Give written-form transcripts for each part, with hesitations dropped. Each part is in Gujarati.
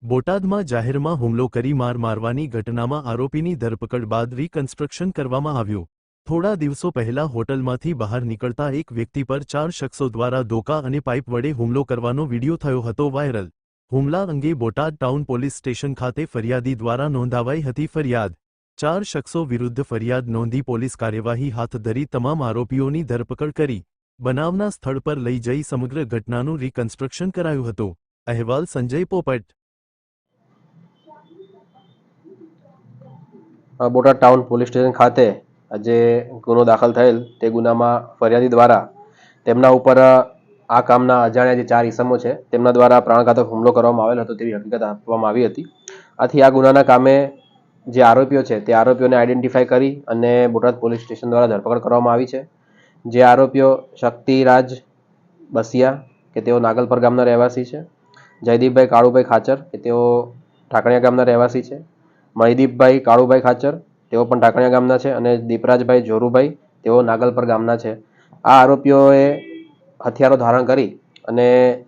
બોટાદમાં જાહેરમાં હુમલો કરી મારવાની ઘટનામાં આરોપીની ધરપકડ બાદ રીકન્સ્ટ્રક્શન કરવામાં આવ્યું। થોડા દિવસો પહેલા હોટલમાંથી બહાર નીકળતા એક વ્યક્તિ પર 4 શખ્સો દ્વારા ધોકા અને પાઇપ વડે હુમલો કરવાનો વીડિયો થયો હતો વાયરલ। હુમલા અંગે બોટાદ ટાઉન પોલીસ સ્ટેશન ખાતે ફરિયાદી દ્વારા નોંધાવાઈ હતી ફરિયાદ। 4 શખ્સો વિરુદ્ધ ફરિયાદ નોંધી પોલીસ કાર્યવાહી હાથ ધરી તમામ આરોપીઓની ધરપકડ કરી બનાવના સ્થળ પર લઈ જઈ સમગ્ર ઘટનાનું રીકન્સ્ટ્રક્શન કરાયું હતું। અહેવાલ સંજય પોપટ। બોટાદ ટાઉન પોલીસ સ્ટેશન ખાતે જે ગુનો દાખલ થયેલ તે ગુનામાં ફરિયાદી દ્વારા તેમના ઉપર આ કામના અજાણ્યા જે 4 ઈસમો છે તેમના દ્વારા પ્રાણઘાતક હુમલો કરવામાં આવેલ હતો તેવી હકીકત આપવામાં આવી હતી। આથી આ ગુનાના કામે જે આરોપીઓ છે તે આરોપીઓને આઈડેન્ટિફાઈ કરી અને બોટાદ પોલીસ સ્ટેશન દ્વારા ધરપકડ કરવામાં આવી છે। જે આરોપીઓ શક્તિરાજ બસિયા કે તેઓ નાગલપર ગામના રહેવાસી છે, જયદીપભાઈ કાળુભાઈ ખાચર કે તેઓ ઠાકણિયા ગામના રહેવાસી છે, મહિદીપભાઈ કાળુભાઈ ખાચર તેઓ પણ ઠાકણિયા ગામના છે અને દીપરાજભાઈ જોરુભાઈ તેઓ નાગલપર ગામના છે। આ આરોપીઓએ હથિયારો ધારણ કરી અને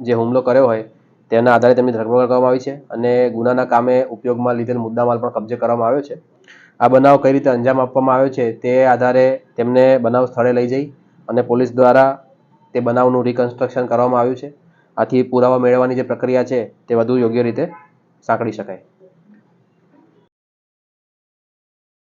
જે હુમલો કર્યો હોય તેના આધારે તેમની ધરપકડ કરવામાં આવી છે અને ગુનાના કામે ઉપયોગમાં લીધેલ મુદ્દામાલ પણ કબજે કરવામાં આવ્યો છે। આ બનાવ કઈ રીતે અંજામ આપવામાં આવ્યો છે તે આધારે તેમને બનાવ સ્થળે લઈ જઈ અને પોલીસ દ્વારા તે બનાવનું રીકન્સ્ટ્રક્શન કરવામાં આવ્યું છે। આથી પુરાવા મેળવવાની જે પ્રક્રિયા છે તે વધુ યોગ્ય રીતે સાંકળી શકાય।